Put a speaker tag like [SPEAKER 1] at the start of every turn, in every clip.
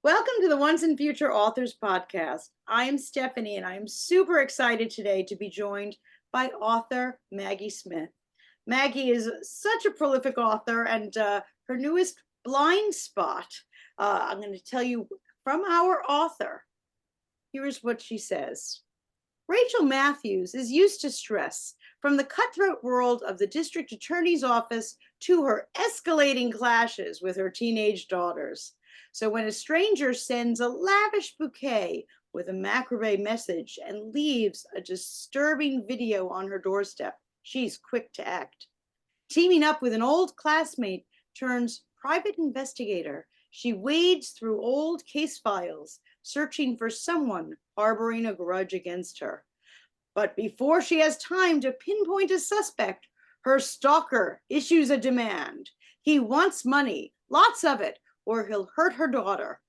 [SPEAKER 1] Welcome to the Once and Future Authors podcast. I am Stephanie, and I am super excited today to be joined by author Maggie Smith. Maggie is such a prolific author, and her newest Blind Spot, I'm going to tell you from our author. Here's what she says. Rachel Matthews is used to stress, from the cutthroat world of the district attorney's office to her escalating clashes with her teenage daughters. So when a stranger sends a lavish bouquet with a macrame message and leaves a disturbing video on her doorstep, she's quick to act. Teaming up with an old classmate turns private investigator, she wades through old case files, searching for someone harboring a grudge against her. But before she has time to pinpoint a suspect, her stalker issues a demand. He wants money, lots of it, or he'll hurt her daughter.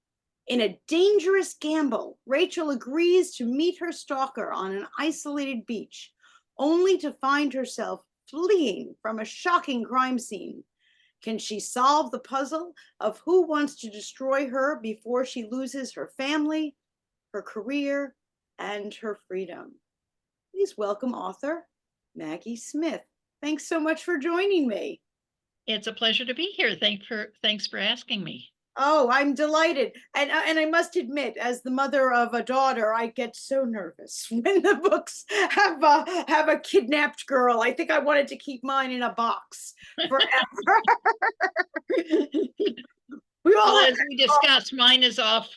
[SPEAKER 1] In a dangerous gamble, Rachel agrees to meet her stalker on an isolated beach, only to find herself fleeing from a shocking crime scene. Can she solve the puzzle of who wants to destroy her before she loses her family, her career, and her freedom? Please welcome author Maggie Smith. Thanks so much for joining me.
[SPEAKER 2] It's a pleasure to be here. Thanks for asking me.
[SPEAKER 1] Oh, I'm delighted. And I must admit, as the mother of a daughter, I get so nervous when the books have a kidnapped girl. I think I wanted to keep mine in a box forever. We all
[SPEAKER 2] Well,
[SPEAKER 1] have
[SPEAKER 2] as we discussed, mine is off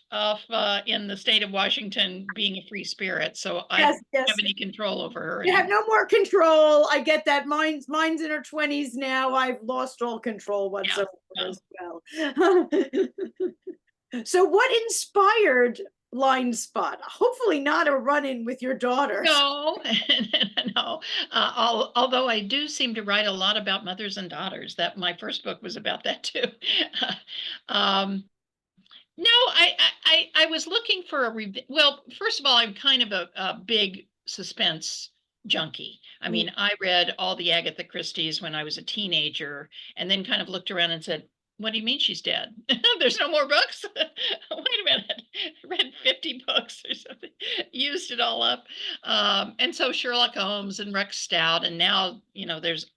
[SPEAKER 2] in the state of Washington, being a free spirit, so I
[SPEAKER 1] yes,
[SPEAKER 2] don't have
[SPEAKER 1] yes.
[SPEAKER 2] any control over her
[SPEAKER 1] You have
[SPEAKER 2] anymore.
[SPEAKER 1] no more control. I get that. Mine's in her 20s now. I've lost all control whatsoever
[SPEAKER 2] Yeah.
[SPEAKER 1] as well. So what inspired Blind Spot? Hopefully not a run-in with your daughters.
[SPEAKER 2] No, no. Although I do seem to write a lot about mothers and daughters. That my first book was about that too. um, No, I was looking for well, first of all, I'm kind of a big suspense junkie. I mean, I read all the Agatha Christie's when I was a teenager and then kind of looked around and said, what do you mean she's dead? There's no more books? Wait a minute. I read 50 books or something, used it all up. And so Sherlock Holmes and Rex Stout, and now, there's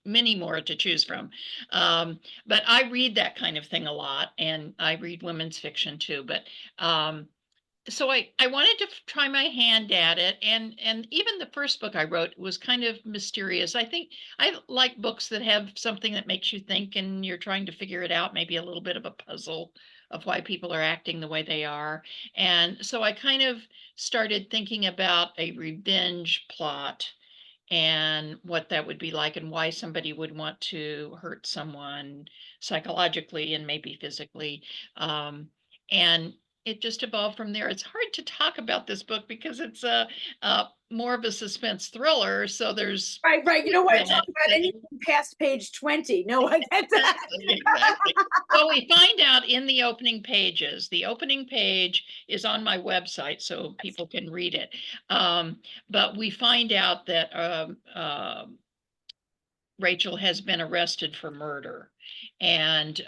[SPEAKER 2] many more to choose from. But I read that kind of thing a lot, and I read women's fiction too. But so I wanted to try my hand at it, and even the first book I wrote was kind of mysterious. I think I like books that have something that makes you think, and you're trying to figure it out, maybe a little bit of a puzzle of why people are acting the way they are. And so I kind of started thinking about a revenge plot and what that would be like and why somebody would want to hurt someone psychologically and maybe physically. And it just evolved from there. It's hard to talk about this book because it's more of a suspense thriller. So there's
[SPEAKER 1] Right. You don't want to talk about anything past page 20. No, I get that.
[SPEAKER 2] exactly. Well, we find out in the opening pages. The opening page is on my website, so people can read it. But we find out that Rachel has been arrested for murder, and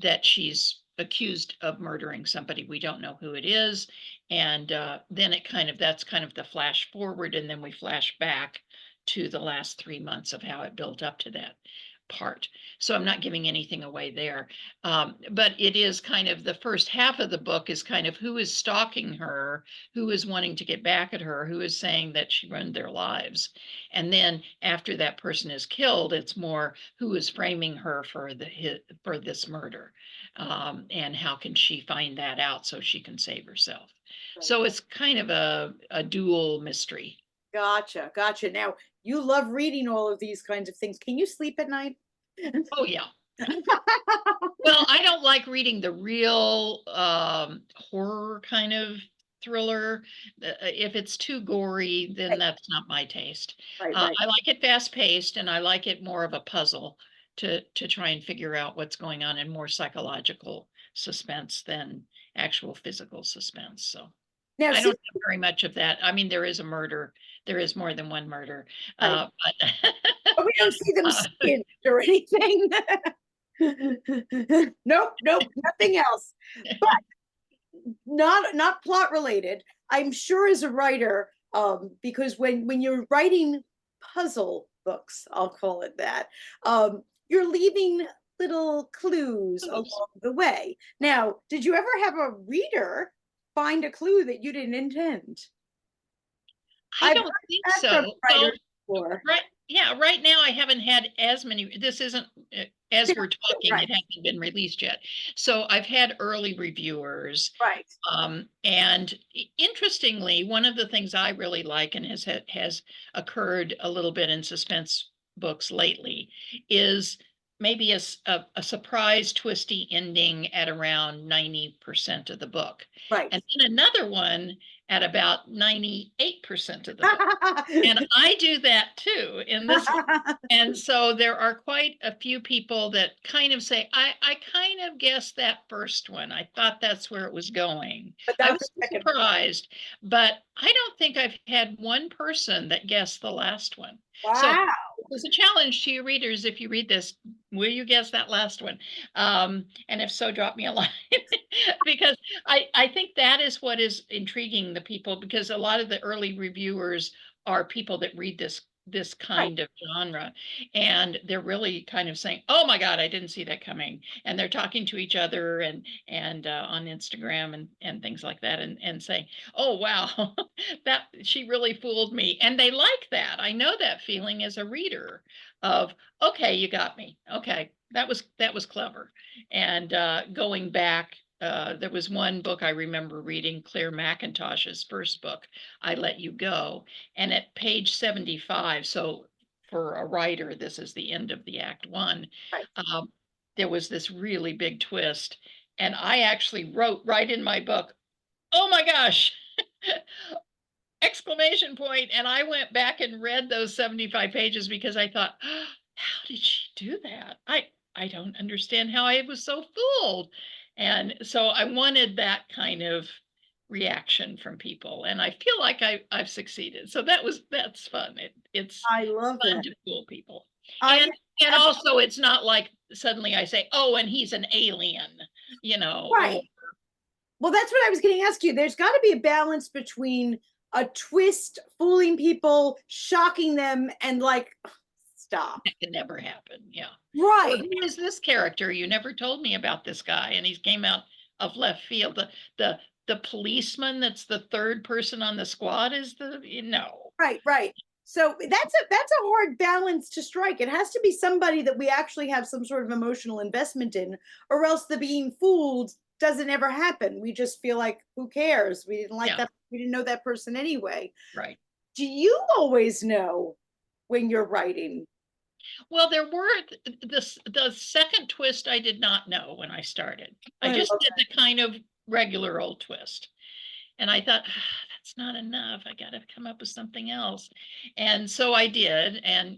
[SPEAKER 2] that she's accused of murdering somebody. We don't know who it is. And then that's kind of the flash forward, and then we flash back to the last 3 months of how it built up to that part. So I'm not giving anything away there. But it is kind of the first half of the book is kind of who is stalking her, who is wanting to get back at her, who is saying that she ruined their lives. And then after that person is killed, it's more who is framing her for this murder. And how can she find that out so she can save herself? So it's kind of a dual mystery.
[SPEAKER 1] Gotcha. Now, you love reading all of these kinds of things. Can you sleep at night?
[SPEAKER 2] Oh, yeah. Well, I don't like reading the real horror kind of thriller. If it's too gory, then that's not my taste.
[SPEAKER 1] Right.
[SPEAKER 2] I like it fast paced, and I like it more of a puzzle to try and figure out what's going on, and more psychological suspense than actual physical suspense. So
[SPEAKER 1] Now,
[SPEAKER 2] I
[SPEAKER 1] see,
[SPEAKER 2] don't have very much of that. I mean, there is a murder. There is more than one murder.
[SPEAKER 1] right.
[SPEAKER 2] But
[SPEAKER 1] But we don't see them skinned or anything. Nope, nope, nothing else. But not plot related. I'm sure as a writer, because when you're writing puzzle books, I'll call it that, you're leaving little clues
[SPEAKER 2] Oops.
[SPEAKER 1] along the way. Now, did you ever have a reader find a clue that you didn't intend?
[SPEAKER 2] I
[SPEAKER 1] I've
[SPEAKER 2] don't
[SPEAKER 1] heard
[SPEAKER 2] think
[SPEAKER 1] that from
[SPEAKER 2] so. Well,
[SPEAKER 1] writers before.
[SPEAKER 2] right, yeah, right now I haven't had as many. This isn't as we're talking,
[SPEAKER 1] Right,
[SPEAKER 2] it hasn't been released yet. So I've had early reviewers.
[SPEAKER 1] right,
[SPEAKER 2] And interestingly, one of the things I really like and has occurred a little bit in suspense books lately is maybe a surprise twisty ending at around 90% of the book.
[SPEAKER 1] right.
[SPEAKER 2] And then another one at about 98% of the book. And I do that too in this one. And so there are quite a few people that kind of say, I kind of guessed that first one. I thought that's where it was going.
[SPEAKER 1] But
[SPEAKER 2] I
[SPEAKER 1] not the
[SPEAKER 2] was
[SPEAKER 1] second one.
[SPEAKER 2] surprised, but I don't think I've had one person that guessed the last one. So
[SPEAKER 1] Wow.
[SPEAKER 2] it's a challenge to your readers. If you read this, will you guess that last one? And if so, drop me a line because I think that is what is intriguing the people, because a lot of the early reviewers are people that read this
[SPEAKER 1] Right.
[SPEAKER 2] kind of genre, and they're really kind of saying, oh my god, I didn't see that coming, and they're talking to each other and on Instagram and things like that, and saying, oh wow, that she really fooled me, and they like that. I know that feeling as a reader of, okay, you got me, okay, that was clever. And going back, there was one book I remember reading, Claire McIntosh's first book, I Let You Go, and at page 75, so for a writer, this is the end of the act one,
[SPEAKER 1] Right.
[SPEAKER 2] um, there was this really big twist. And I actually wrote right in my book, oh my gosh, exclamation point. And I went back and read those 75 pages because I thought, oh, how did she do that? I don't understand how I was so fooled. And so I wanted that kind of reaction from people, and I feel like I've succeeded. So that's fun. It's
[SPEAKER 1] I love
[SPEAKER 2] fun
[SPEAKER 1] that.
[SPEAKER 2] to fool people.
[SPEAKER 1] I
[SPEAKER 2] And also it's not like suddenly I say, oh, and he's an alien, or
[SPEAKER 1] right. Well, that's what I was going to ask you. There's got to be a balance between a twist, fooling people, shocking them, and like, stop.
[SPEAKER 2] that can never happen. Yeah. Or
[SPEAKER 1] Right,
[SPEAKER 2] who is this character? You never told me about this guy, and he came out of left field. The policeman that's the third person on the squad is the no.
[SPEAKER 1] right, right. So that's a hard balance to strike. It has to be somebody that we actually have some sort of emotional investment in, or else the being fooled doesn't ever happen. We just feel like, who cares? We didn't like
[SPEAKER 2] Yeah,
[SPEAKER 1] that. We didn't know that person anyway.
[SPEAKER 2] right.
[SPEAKER 1] Do you always know when you're writing?
[SPEAKER 2] Well, there were the second twist I did not know when I started. I
[SPEAKER 1] I
[SPEAKER 2] just
[SPEAKER 1] love
[SPEAKER 2] did the kind of regular old twist. And I thought, that's not enough. I got to come up with something else. And so I did, and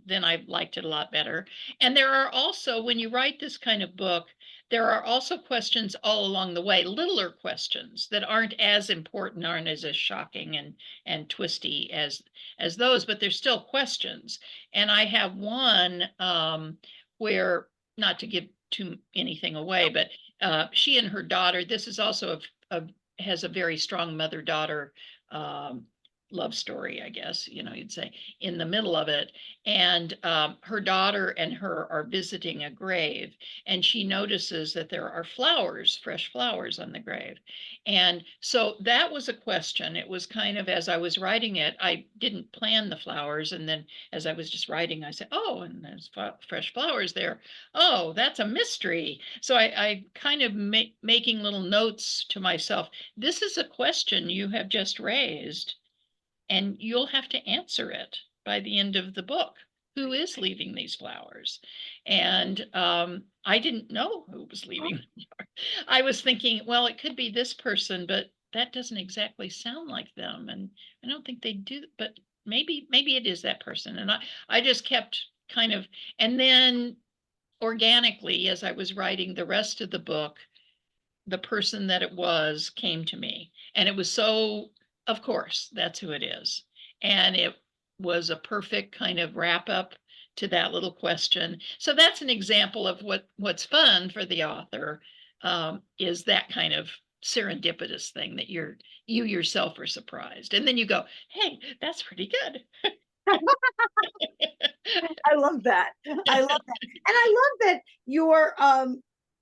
[SPEAKER 2] then I liked it a lot better. And there are also, when you write this kind of book, there are also questions all along the way, littler questions that aren't as important, aren't as shocking and twisty as those, but they're still questions. And I have one where, not to give too anything away, but she and her daughter, this is also a has a very strong mother-daughter love story, I guess, you'd say, in the middle of it. And her daughter and her are visiting a grave, and she notices that there are flowers, fresh flowers on the grave. And so that was a question. It was kind of, as I was writing it, I didn't plan the flowers. And then as I was just writing, I said, oh, and there's fresh flowers there. Oh, that's a mystery. So I kind of making little notes to myself. This is a question you have just raised, and you'll have to answer it by the end of the book. Who is leaving these flowers? And I didn't know who was leaving them. I was thinking, well, it could be this person, but that doesn't exactly sound like them. And I don't think they do, but maybe it is that person. And I just kept kind of, and then organically, as I was writing the rest of the book, the person that it was came to me. And it was so, of course, that's who it is. And it was a perfect kind of wrap up to that little question. So that's an example of what's fun for the author, is that kind of serendipitous thing that you yourself are surprised. And then you go, hey, that's pretty good.
[SPEAKER 1] I love that. I love that. And I love that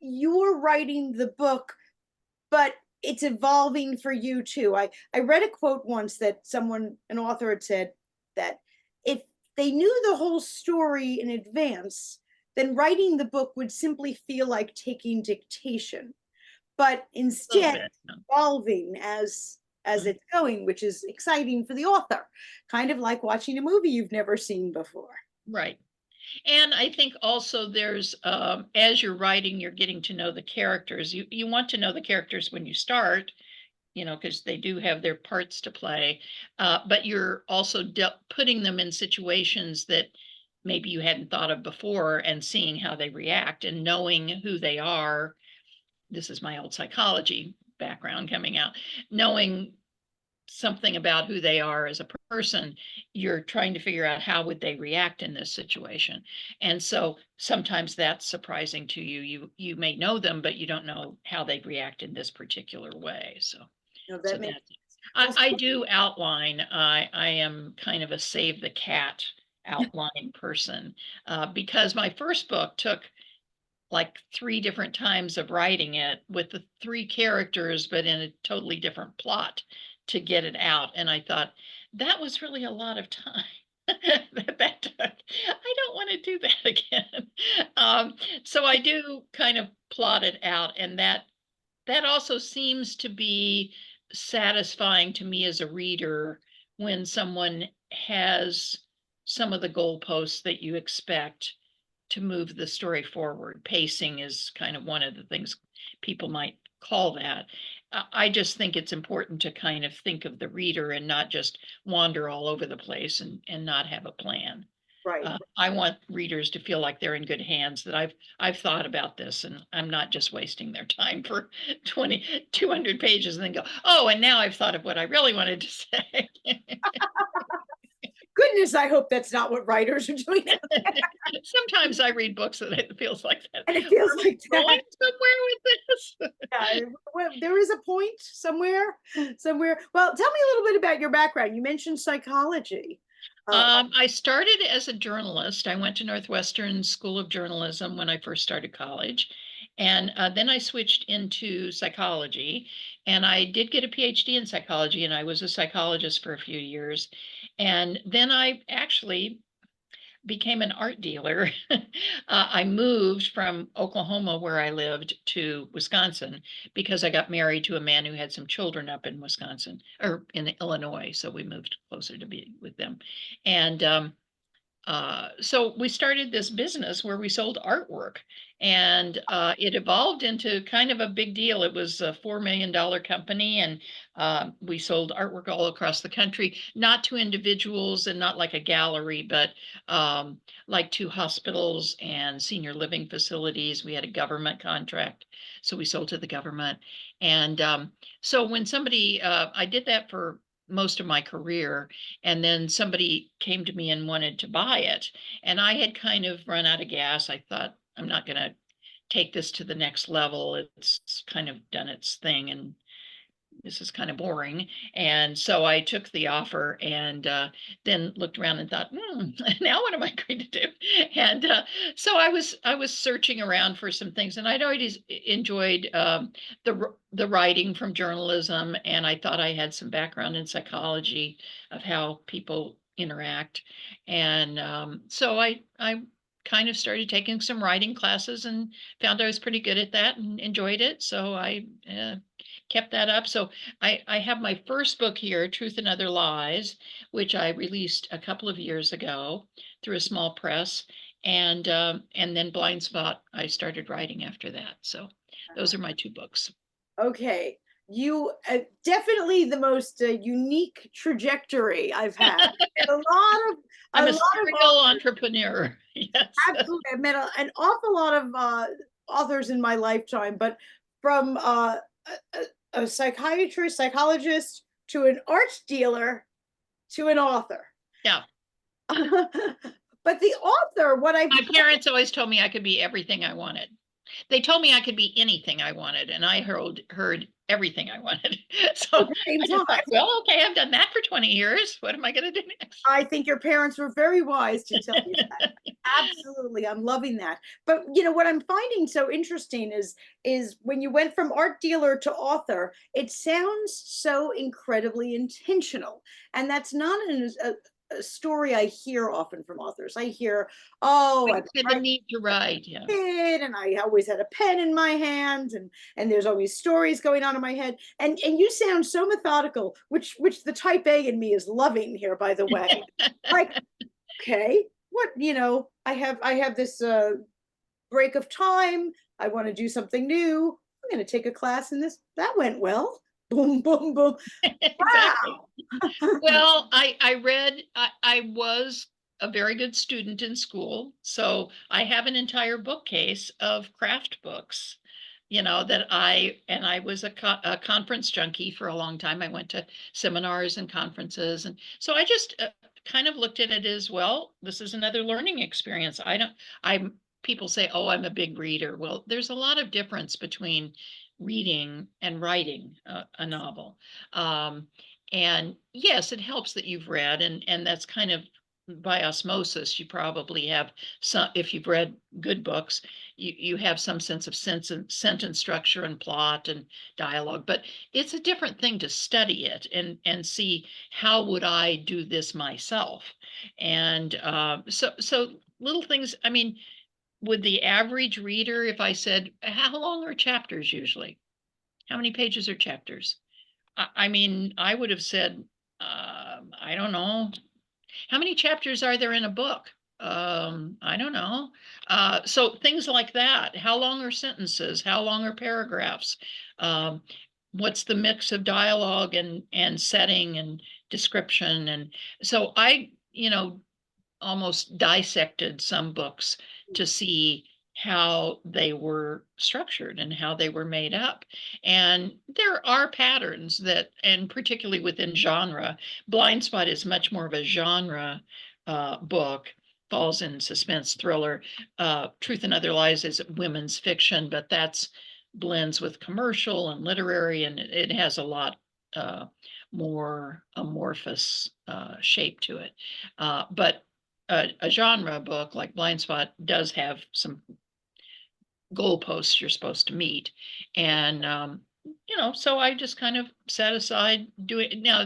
[SPEAKER 1] you're writing the book, but it's evolving for you too. I read a quote once that an author had said that if they knew the whole story in advance, then writing the book would simply feel like taking dictation. But
[SPEAKER 2] A little
[SPEAKER 1] instead
[SPEAKER 2] bit.
[SPEAKER 1] evolving as
[SPEAKER 2] Mhm.
[SPEAKER 1] it's going, which is exciting for the author, kind of like watching a movie you've never seen before.
[SPEAKER 2] Right. And I think also there's, as you're writing, you're getting to know the characters. You want to know the characters when you start, because they do have their parts to play. But you're also putting them in situations that maybe you hadn't thought of before and seeing how they react and knowing who they are. This is my old psychology background coming out. Knowing something about who they are as a person, you're trying to figure out how would they react in this situation. And so sometimes that's surprising to you. You may know them, but you don't know how they react in this particular way. So so
[SPEAKER 1] That makes
[SPEAKER 2] that
[SPEAKER 1] well.
[SPEAKER 2] I do outline. I am kind of a save the cat outline person, because my first book took like 3 different times of writing it with the 3 characters, but in a totally different plot to get it out, and I thought, "That was really a lot of time that took. I don't wanna do that again." So I do kind of plot it out, and that also seems to be satisfying to me as a reader when someone has some of the goalposts that you expect to move the story forward. Pacing is kind of one of the things people might call that. I just think it's important to kind of think of the reader and not just wander all over the place and not have a plan.
[SPEAKER 1] Right.
[SPEAKER 2] I want readers to feel like they're in good hands, that I've thought about this and I'm not just wasting their time for 200 pages and then go, oh, and now I've thought of what I really wanted to say.
[SPEAKER 1] Goodness, I hope that's not what writers are doing.
[SPEAKER 2] Sometimes I read books that it feels like that.
[SPEAKER 1] And it feels
[SPEAKER 2] Are we
[SPEAKER 1] like
[SPEAKER 2] going
[SPEAKER 1] that.
[SPEAKER 2] somewhere with this?
[SPEAKER 1] Yeah, well, there is a point somewhere, somewhere. Well, tell me a little bit about your background. You mentioned psychology. Uh,
[SPEAKER 2] I started as a journalist. I went to Northwestern School of Journalism when I first started college. And then I switched into psychology. And I did get a PhD in psychology, and I was a psychologist for a few years. And then I actually became an art dealer. I moved from Oklahoma, where I lived, to Wisconsin because I got married to a man who had some children up in Wisconsin or in Illinois. So we moved closer to be with them. And so we started this business where we sold artwork, and it evolved into kind of a big deal. It was a $4 million company, and we sold artwork all across the country, not to individuals and not like a gallery, but like to hospitals and senior living facilities. We had a government contract, so we sold to the government. And so when somebody, I did that for most of my career, and then somebody came to me and wanted to buy it. And I had kind of run out of gas. I thought, I'm not going to take this to the next level. It's kind of done its thing. And this is kind of boring. And so I took the offer and then looked around and thought, now what am I going to do? And so I was searching around for some things, and I'd always enjoyed the writing from journalism, and I thought I had some background in psychology of how people interact, and so I kind of started taking some writing classes and found I was pretty good at that and enjoyed it. So I kept that up. So I have my first book here, Truth and Other Lies, which I released a couple of years ago through a small press. And then Blind Spot, I started writing after that. So those are my 2 books.
[SPEAKER 1] okay, you definitely the most unique trajectory I've had. A lot of a
[SPEAKER 2] I'm a
[SPEAKER 1] lot of
[SPEAKER 2] serial entrepreneur. Yes.
[SPEAKER 1] absolutely. I've met an awful lot of authors in my lifetime, but from a psychiatrist, psychologist to an art dealer to an author.
[SPEAKER 2] Yeah.
[SPEAKER 1] But the author, what I've
[SPEAKER 2] My parents always told me I could be everything I wanted. They told me I could be anything I wanted, and I heard everything I wanted. So
[SPEAKER 1] at the same
[SPEAKER 2] I just
[SPEAKER 1] time,
[SPEAKER 2] thought, well, okay, I've done that for 20 years. What am I going to do next?
[SPEAKER 1] I think your parents were very wise to tell you that. Absolutely. I'm loving that. But what I'm finding so interesting is when you went from art dealer to author, it sounds so incredibly intentional. And that's not a story I hear often from authors. I hear, oh,
[SPEAKER 2] I
[SPEAKER 1] I've
[SPEAKER 2] had the need to write. Yeah.
[SPEAKER 1] kid and I always had a pen in my hand and there's always stories going on in my head. And you sound so methodical, which the type A in me is loving here, by the way. Like, okay, what, I have this break of time. I want to do something new. I'm going to take a class in this. That went well. Boom, boom, boom.
[SPEAKER 2] Exactly.
[SPEAKER 1] Wow.
[SPEAKER 2] Well, I read, I was a very good student in school, so I have an entire bookcase of craft books, that I was a conference junkie for a long time. I went to seminars and conferences. And so I just kind of looked at it as, well, this is another learning experience. People say, oh, I'm a big reader. Well, there's a lot of difference between reading and writing a novel. Um, and yes, it helps that you've read, and that's kind of by osmosis. You probably have some, if you've read good books, you have some sense of sentence structure and plot and dialogue. But it's a different thing to study it and see, how would I do this myself? And so little things. I mean, would the average reader, if I said, how long are chapters usually? How many pages are chapters? I mean, I would have said, I don't know. How many chapters are there in a book? I don't know. So things like that. How long are sentences? How long are paragraphs? Um, what's the mix of dialogue and setting and description? And so I, almost dissected some books to see how they were structured and how they were made up. And there are patterns that, and particularly within genre, Blind Spot is much more of a genre book, falls in suspense thriller. Truth and Other Lies is women's fiction, but that's blends with commercial and literary, and it has a lot more amorphous shape to it. But a genre book like Blind Spot does have some goalposts you're supposed to meet. And, so I just kind of set aside doing. Now,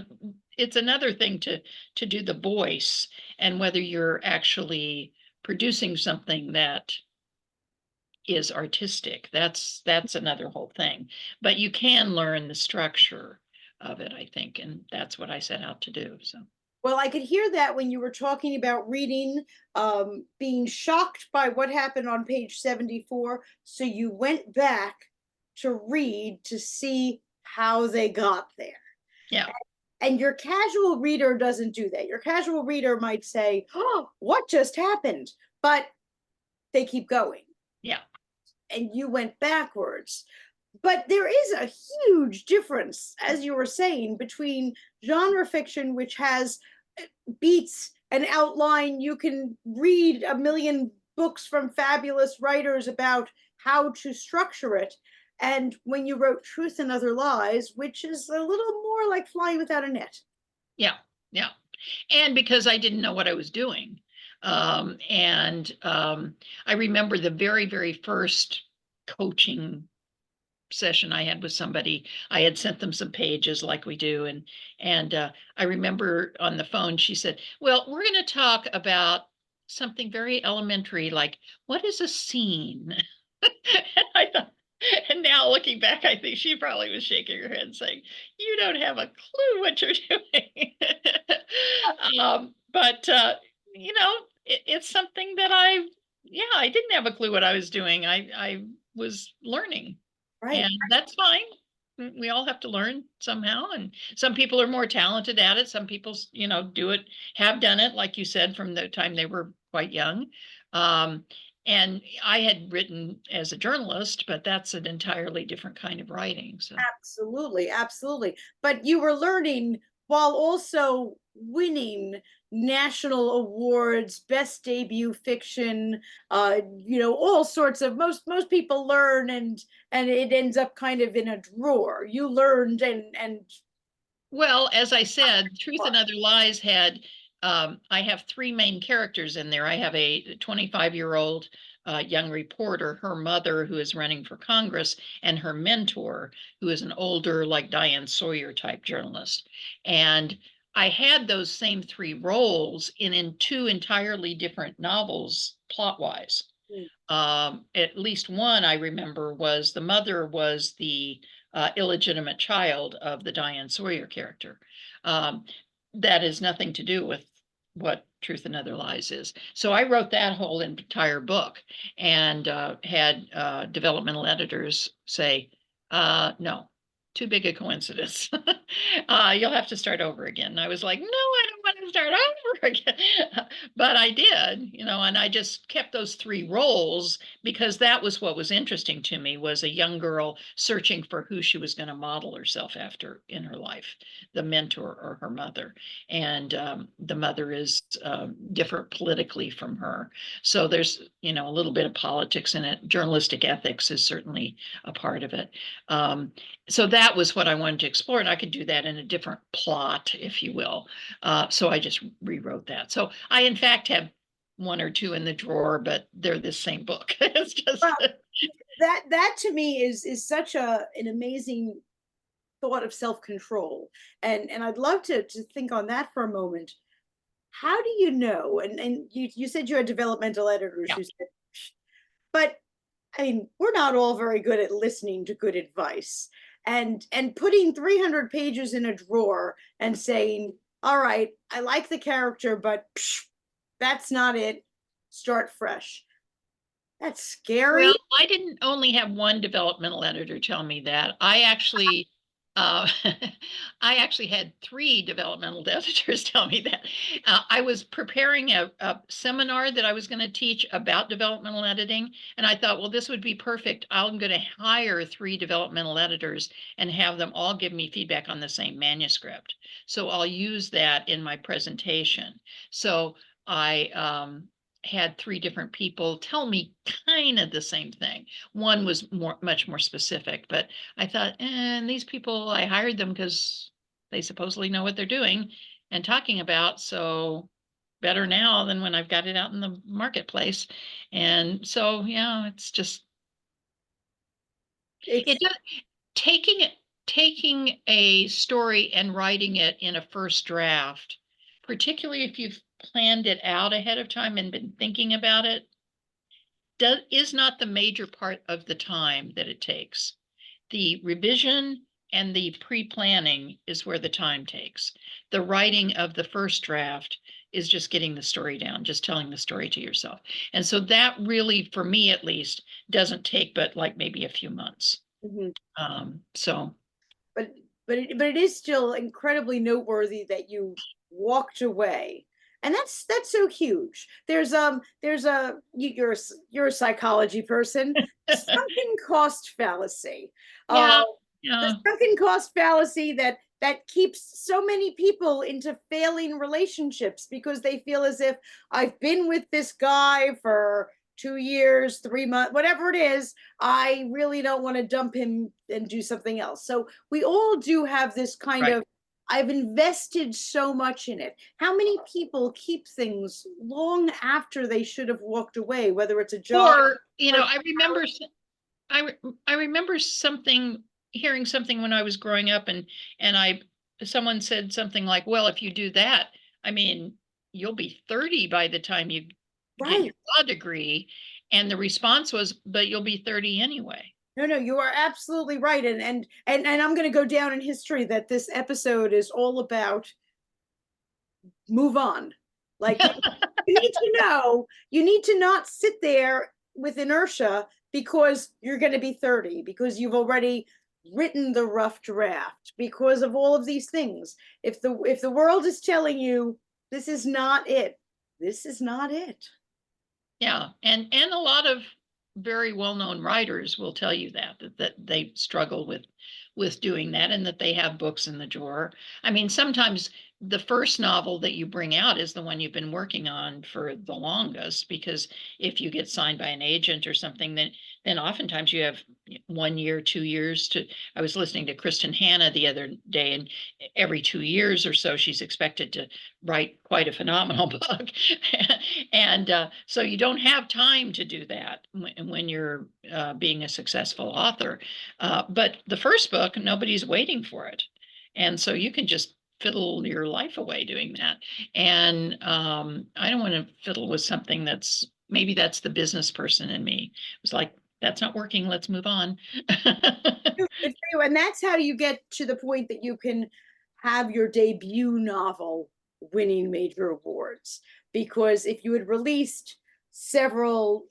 [SPEAKER 2] it's another thing to do the voice and whether you're actually producing something that is artistic. That's another whole thing. But you can learn the structure of it, I think, and that's what I set out to do. So.
[SPEAKER 1] Well, I could hear that when you were talking about reading, being shocked by what happened on page 74. So you went back to read to see how they got there.
[SPEAKER 2] Yeah.
[SPEAKER 1] And your casual reader doesn't do that. Your casual reader might say, oh, what just happened? But they keep going.
[SPEAKER 2] Yeah.
[SPEAKER 1] And you went backwards. But there is a huge difference, as you were saying, between genre fiction, which has beats an outline. You can read a million books from fabulous writers about how to structure it. And when you wrote Truth and Other Lies, which is a little more like flying without a net.
[SPEAKER 2] Yeah. Yeah. And because I didn't know what I was doing. And I remember the very, very first coaching session I had with somebody. I had sent them some pages like we do. And I remember on the phone, she said, well, we're going to talk about something very elementary, like what is a scene? And I thought, and now looking back, I think she probably was shaking her head saying, you don't have a clue what you're doing. But it's something that yeah, I didn't have a clue what I was doing. I was learning,
[SPEAKER 1] Right.
[SPEAKER 2] and that's fine. We all have to learn somehow, and some people are more talented at it. Some people, do it, have done it, like you said, from the time they were quite young. Um, and I had written as a journalist, but that's an entirely different kind of writing. So
[SPEAKER 1] Absolutely, absolutely. But you were learning while also winning national awards, best debut fiction, all sorts of, most people learn, and it ends up kind of in a drawer. You learned, and
[SPEAKER 2] Well, as I said, Truth and Other Lies had, I have three main characters in there. I have a 25-year-old young reporter, her mother, who is running for Congress, and her mentor, who is an older, like Diane Sawyer type journalist. And I had those same three roles in two entirely different novels, plot-wise. At least one I remember was the mother was the illegitimate child of the Diane Sawyer character. Um, that is nothing to do with what Truth and Other Lies is. So I wrote that whole entire book and had developmental editors say, no, too big a coincidence. You'll have to start over again. And I was like, no, I don't want to start over again. But I did, and I just kept those three roles because that was what was interesting to me, was a young girl searching for who she was going to model herself after in her life, the mentor or her mother. And the mother is different politically from her. So there's, a little bit of politics in it. Journalistic ethics is certainly a part of it. So that was what I wanted to explore, and I could do that in a different plot, if you will. So I just rewrote that. So I, in fact, have one or two in the drawer, but they're the same book. It's just
[SPEAKER 1] well, that to me is such an amazing thought of self-control, and I'd love to think on that for a moment. How do you know? And you said you had developmental editors
[SPEAKER 2] yeah.
[SPEAKER 1] who said, but I mean, we're not all very good at listening to good advice, and putting 300 pages in a drawer and saying, all right, I like the character, but that's not it. Start fresh. That's scary.
[SPEAKER 2] Well, I didn't only have one developmental editor tell me that. Uh, I actually had three developmental editors tell me that. I was preparing a seminar that I was going to teach about developmental editing, and I thought, well, this would be perfect. I'm going to hire three developmental editors and have them all give me feedback on the same manuscript. So I'll use that in my presentation. So I had three different people tell me kind of the same thing. One was much more specific, but I thought, and these people, I hired them because they supposedly know what they're doing and talking about. So better now than when I've got it out in the marketplace. And so, yeah, it's just, it
[SPEAKER 1] It's
[SPEAKER 2] does, taking a story and writing it in a first draft, particularly if you've planned it out ahead of time and been thinking about it, is not the major part of the time that it takes. The revision and the pre-planning is where the time takes. The writing of the first draft is just getting the story down, just telling the story to yourself. And so that really, for me at least, doesn't take but like maybe a few months.
[SPEAKER 1] mhm.
[SPEAKER 2] So
[SPEAKER 1] but but it is still incredibly noteworthy that you walked away, and that's so huge. You're a psychology person. Sunken cost fallacy. uh
[SPEAKER 2] yeah,
[SPEAKER 1] the
[SPEAKER 2] yeah,
[SPEAKER 1] sunken cost fallacy that keeps so many people into failing relationships because they feel as if, I've been with this guy for 2 years, 3 months, whatever it is, I really don't want to dump him and do something else. So we all do have this kind
[SPEAKER 2] right.
[SPEAKER 1] of, I've invested so much in it. How many people keep things long after they should have walked away, whether it's a job
[SPEAKER 2] Or,
[SPEAKER 1] or
[SPEAKER 2] I remember I remember hearing something when I was growing up, and someone said something like, well, if you do that, I mean, you'll be 30 by the time you get
[SPEAKER 1] right.
[SPEAKER 2] your law degree. And the response was, but you'll be 30 anyway.
[SPEAKER 1] No, no, you are absolutely right. And I'm going to go down in history that this episode is all about move on. Like you need to know, you need to not sit there with inertia because you're going to be 30, because you've already written the rough draft, because of all of these things. If the world is telling you this is not it, this is not it.
[SPEAKER 2] Yeah. And a lot of very well-known writers will tell you that they struggle with doing that, and that they have books in the drawer. I mean, sometimes the first novel that you bring out is the one you've been working on for the longest, because if you get signed by an agent or something, then oftentimes you have 1 year, 2 years to. I was listening to Kristen Hanna the other day, and every 2 years or so she's expected to write quite a phenomenal book. And so you don't have time to do that when you're being a successful author. But the first book, nobody's waiting for it. And so you can just fiddle your life away doing that. And I don't want to fiddle with something maybe that's the business person in me. It was like, that's not working, let's move on.
[SPEAKER 1] Good for you. And that's how you get to the point that you can have your debut novel winning major awards. Because if you had released several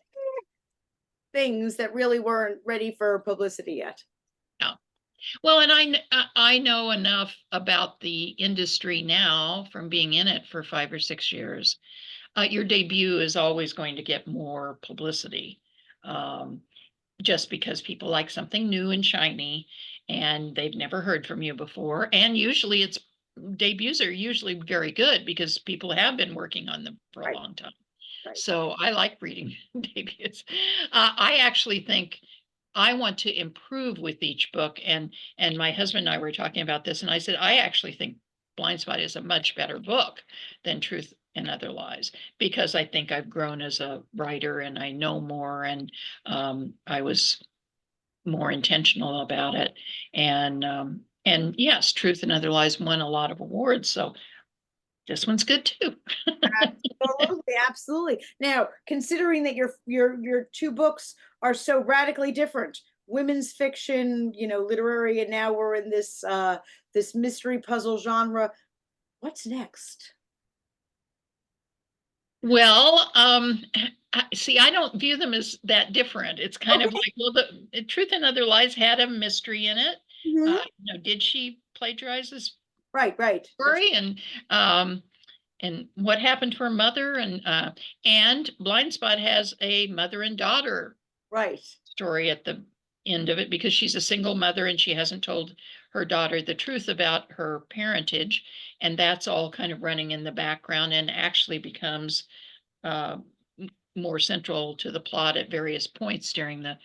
[SPEAKER 1] things that really weren't ready for publicity yet.
[SPEAKER 2] Yeah. Well, and I know enough about the industry now from being in it for 5 or 6 years. Your debut is always going to get more publicity, um, just because people like something new and shiny, and they've never heard from you before. And usually, it's debuts are usually very good because people have been working on them for a
[SPEAKER 1] Right,
[SPEAKER 2] long time.
[SPEAKER 1] right.
[SPEAKER 2] So I like reading debuts. I actually think I want to improve with each book, and my husband and I were talking about this, and I said I actually think Blind Spot is a much better book than Truth and Other Lies, because I think I've grown as a writer and I know more, and I was more intentional about it. And yes, Truth and Other Lies won a lot of awards, so this one's good too.
[SPEAKER 1] Absolutely, absolutely. Now, considering that your two books are so radically different, women's fiction, literary, and now we're in this mystery puzzle genre. What's next?
[SPEAKER 2] Well, see, I don't view them as that different. It's kind of
[SPEAKER 1] Okay.
[SPEAKER 2] like, well, the Truth and Other Lies had a mystery in it.
[SPEAKER 1] Mhm.
[SPEAKER 2] Did she plagiarize this
[SPEAKER 1] Right, right. That's
[SPEAKER 2] story? Um, and what happened to her mother? And Blind Spot has a mother and daughter
[SPEAKER 1] right.
[SPEAKER 2] story at the end of it, because she's a single mother and she hasn't told her daughter the truth about her parentage, and that's all kind of running in the background and actually becomes uh, more central to the plot at various points during the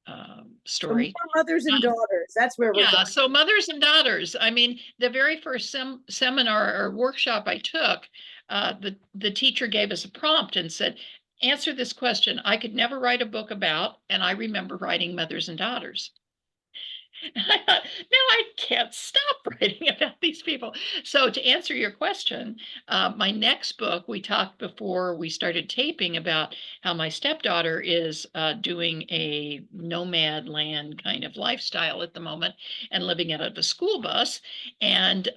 [SPEAKER 1] So more
[SPEAKER 2] story.
[SPEAKER 1] mothers and
[SPEAKER 2] Um,
[SPEAKER 1] daughters. That's where we're
[SPEAKER 2] yeah,
[SPEAKER 1] going.
[SPEAKER 2] so mothers and daughters. I mean, the very first seminar or workshop I took, the teacher gave us a prompt and said, "Answer this question. I could never write a book about," and I remember writing mothers and daughters. I thought, no, I can't stop writing about these people. So, to answer your question, my next book, we talked before we started taping about how my stepdaughter is doing a nomad land kind of lifestyle at the moment and living out of a school bus. And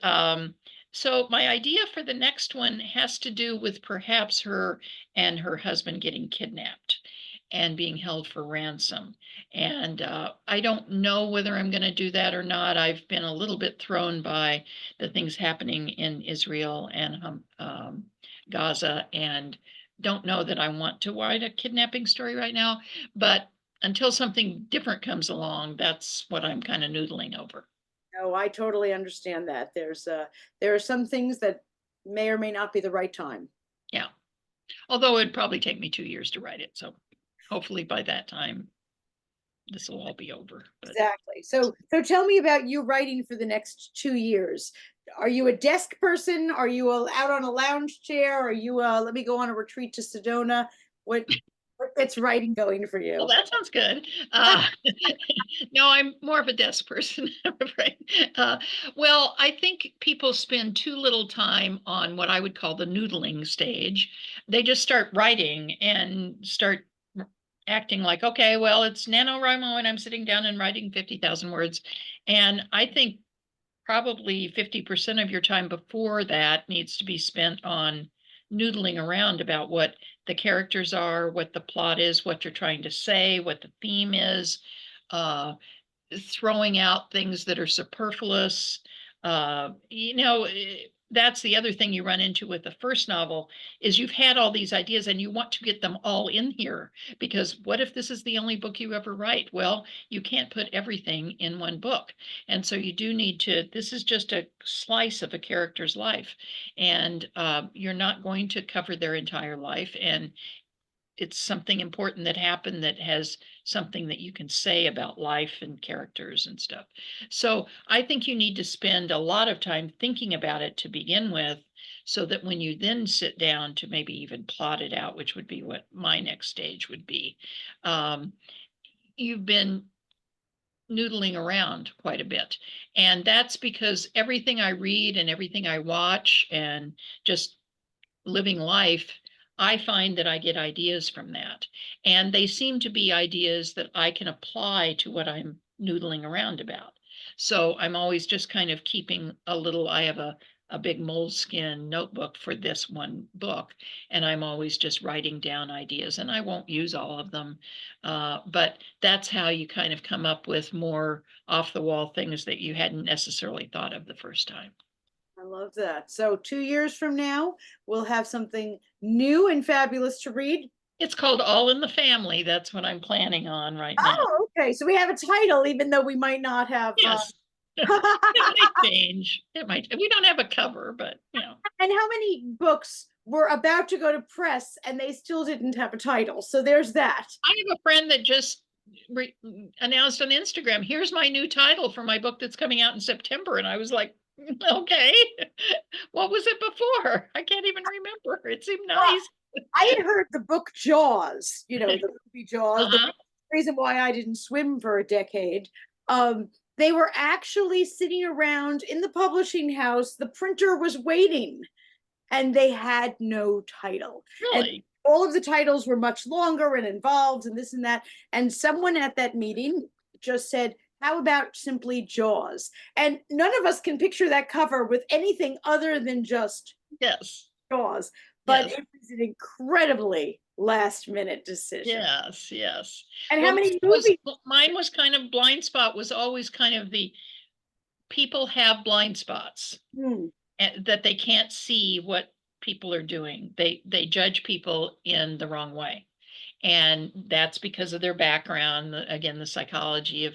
[SPEAKER 2] so, my idea for the next one has to do with perhaps her and her husband getting kidnapped and being held for ransom. And I don't know whether I'm going to do that or not. I've been a little bit thrown by the things happening in Israel and Gaza, and don't know that I want to write a kidnapping story right now. But until something different comes along, that's what I'm kind of noodling over.
[SPEAKER 1] No, I totally understand that. There are some things that may or may not be the right time.
[SPEAKER 2] Yeah. Although it'd probably take me 2 years to write it. So hopefully by that time, this will all be over. But
[SPEAKER 1] Exactly. So tell me about you writing for the next 2 years. Are you a desk person? Are you out on a lounge chair? Are you let me go on a retreat to Sedona? What what gets writing going for
[SPEAKER 2] well,
[SPEAKER 1] you?
[SPEAKER 2] that sounds good. No, I'm more of a desk person, I'm afraid. Well, I think people spend too little time on what I would call the noodling stage. They just start writing and start acting like, okay, well, it's NaNoWriMo and I'm sitting down and writing 50,000 words. And I think probably 50% of your time before that needs to be spent on noodling around about what the characters are, what the plot is, what you're trying to say, what the theme is, uh, throwing out things that are superfluous. that's the other thing you run into with the first novel is you've had all these ideas and you want to get them all in here, because what if this is the only book you ever write? Well, you can't put everything in one book. And so you do need to, this is just a slice of a character's life, and you're not going to cover their entire life. And it's something important that happened that has something that you can say about life and characters and stuff. So I think you need to spend a lot of time thinking about it to begin with, so that when you then sit down to maybe even plot it out, which would be what my next stage would be, um, you've been noodling around quite a bit. And that's because everything I read and everything I watch and just living life, I find that I get ideas from that. And they seem to be ideas that I can apply to what I'm noodling around about. So I'm always just kind of keeping a little, I have a big moleskin notebook for this one book, and I'm always just writing down ideas, and I won't use all of them. But that's how you kind of come up with more off the wall things that you hadn't necessarily thought of the first time.
[SPEAKER 1] I love that. So 2 years from now, we'll have something new and fabulous to read.
[SPEAKER 2] It's called All in the Family. That's what I'm planning on right now.
[SPEAKER 1] Oh, okay. So we have a title, even though we might not have.
[SPEAKER 2] Yes. It might change. It might. We don't have a cover, but you know.
[SPEAKER 1] And how many books were about to go to press and they still didn't have a title? So there's that.
[SPEAKER 2] I have a friend that just announced on Instagram, here's my new title for my book that's coming out in September. And I was like, okay, what was it before? I can't even remember. It seemed nice.
[SPEAKER 1] I had heard the book Jaws, the movie Jaws,
[SPEAKER 2] Uh-huh.
[SPEAKER 1] the reason why I didn't swim for a decade. They were actually sitting around in the publishing house. The printer was waiting and they had no title. And
[SPEAKER 2] Really?
[SPEAKER 1] all of the titles were much longer and involved and this and that. And someone at that meeting just said, how about simply Jaws? And none of us can picture that cover with anything other than just
[SPEAKER 2] Yes.
[SPEAKER 1] Jaws. But
[SPEAKER 2] Yes.
[SPEAKER 1] it was an incredibly last minute decision.
[SPEAKER 2] Yes. Yes.
[SPEAKER 1] And
[SPEAKER 2] Well,
[SPEAKER 1] how many movies?
[SPEAKER 2] mine was kind of blind spot was always kind of the people have blind spots.
[SPEAKER 1] Hmm.
[SPEAKER 2] That they can't see what people are doing. They judge people in the wrong way. And that's because of their background. Again, the psychology of,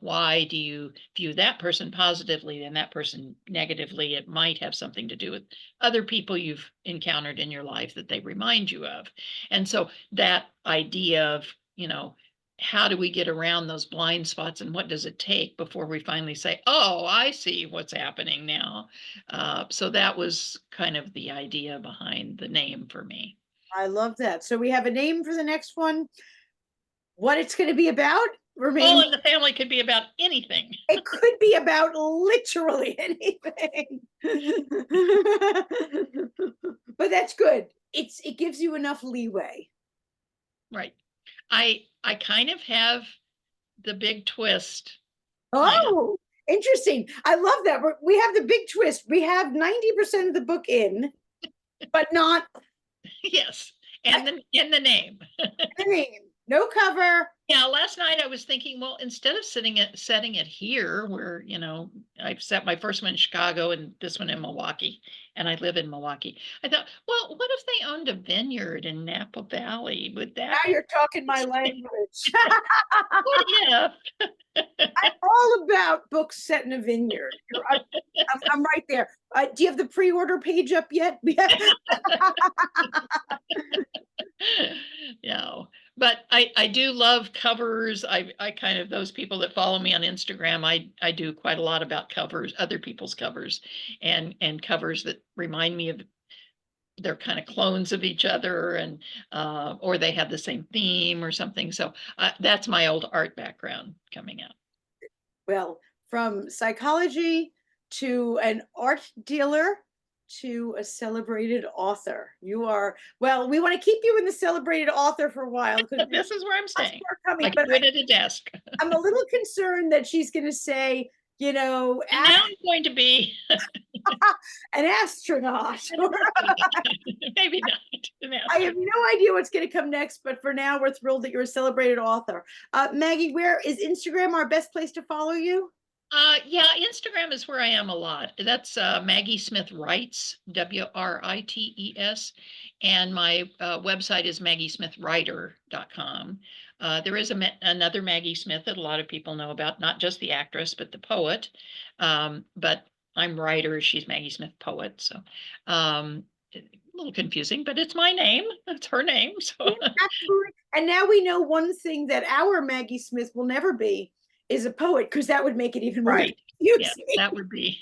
[SPEAKER 2] why do you view that person positively and that person negatively? It might have something to do with other people you've encountered in your life that they remind you of. And so that idea of, how do we get around those blind spots and what does it take before we finally say, oh, I see what's happening now. So that was kind of the idea behind the name for me.
[SPEAKER 1] I love that. So we have a name for the next one. What it's going to be about
[SPEAKER 2] All
[SPEAKER 1] remains.
[SPEAKER 2] in the Family could be about anything.
[SPEAKER 1] It could be about literally anything. But that's good. It gives you enough leeway.
[SPEAKER 2] Right. I kind of have the big twist.
[SPEAKER 1] Oh, interesting. I love that. We have the big twist. We have 90% of the book in, but not
[SPEAKER 2] Yes. And the name.
[SPEAKER 1] the name. No cover.
[SPEAKER 2] Yeah, last night I was thinking, well, instead of setting it here where, I've set my first one in Chicago and this one in Milwaukee, and I live in Milwaukee. I thought, well, what if they owned a vineyard in Napa Valley? Would that
[SPEAKER 1] Now you're talking my language.
[SPEAKER 2] what if?
[SPEAKER 1] I'm all about books set in a vineyard. I'm right there. Do you have the pre-order page up yet?
[SPEAKER 2] No, but I do love covers. I kind of, those people that follow me on Instagram, I do quite a lot about covers, other people's covers, and covers that remind me of, they're kind of clones of each other, and or they have the same theme or something. So that's my old art background coming out.
[SPEAKER 1] Well, from psychology to an art dealer to a celebrated author. You are, well, we want to keep you in the celebrated author for a while because
[SPEAKER 2] This is where I'm staying.
[SPEAKER 1] coming,
[SPEAKER 2] I
[SPEAKER 1] but
[SPEAKER 2] quit at a desk.
[SPEAKER 1] I'm a little concerned that she's going to say,
[SPEAKER 2] And now I'm going to be
[SPEAKER 1] an astronaut.
[SPEAKER 2] maybe not.
[SPEAKER 1] I have no idea what's going to come next, but for now, we're thrilled that you're a celebrated author. Maggie, where is Instagram our best place to follow you?
[SPEAKER 2] Yeah, Instagram is where I am a lot. That's Maggie Smith Writes, Writes, and my website is maggiesmithwriter.com. There is another Maggie Smith that a lot of people know about, not just the actress, but the poet. But I'm writer, she's Maggie Smith poet. So a little confusing, but it's my name. It's her name.
[SPEAKER 1] Yeah,
[SPEAKER 2] So
[SPEAKER 1] absolutely. And now we know one thing that our Maggie Smith will never be is a poet, because that would make it even more
[SPEAKER 2] right. Yeah,
[SPEAKER 1] confusing.
[SPEAKER 2] that would be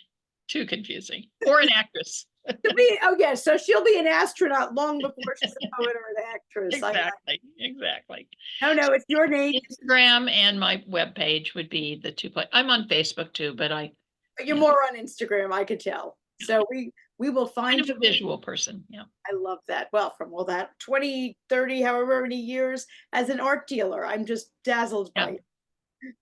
[SPEAKER 2] too confusing. Or an actress.
[SPEAKER 1] Oh yeah, so she'll be an astronaut long before she's a poet or an actress.
[SPEAKER 2] Exactly, exactly.
[SPEAKER 1] No, it's your name.
[SPEAKER 2] Instagram and my webpage would be the 2 pla I'm on Facebook too, but
[SPEAKER 1] You're
[SPEAKER 2] yeah,
[SPEAKER 1] more on Instagram, I could tell. So we will
[SPEAKER 2] kind
[SPEAKER 1] find
[SPEAKER 2] of
[SPEAKER 1] you.
[SPEAKER 2] a visual person, yeah,
[SPEAKER 1] I love that. Well, from all that 20, 30, however many years as an art dealer, I'm just dazzled
[SPEAKER 2] yeah,
[SPEAKER 1] by it.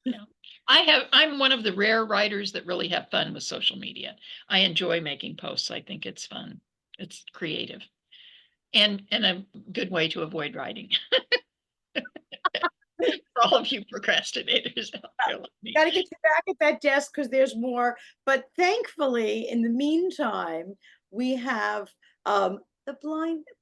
[SPEAKER 2] yeah. I'm one of the rare writers that really have fun with social media. I enjoy making posts, I think it's fun. It's creative, and a good way to avoid writing for all of you procrastinators out there like me.
[SPEAKER 1] Got to get you back at that desk because there's more. But thankfully, in the meantime, we have the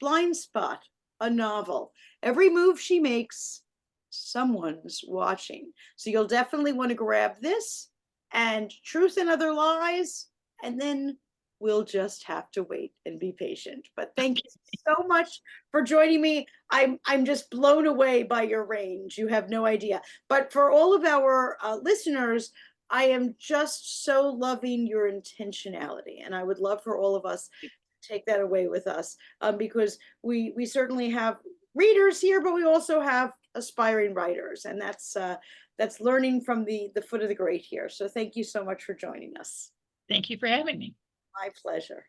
[SPEAKER 1] blind spot, a novel. Every move she makes, someone's watching. So you'll definitely want to grab this and Truth and Other Lies, and then we'll just have to wait and be patient. But thank you so much for joining me. I'm just blown away by your range. You have no idea. But for all of our listeners, I am just so loving your intentionality, and I would love for all of us to take that away with us, because we certainly have readers here, but we also have aspiring writers, and that's learning from the foot of the great here. So thank you so much for joining us.
[SPEAKER 2] Thank you for having me.
[SPEAKER 1] My pleasure.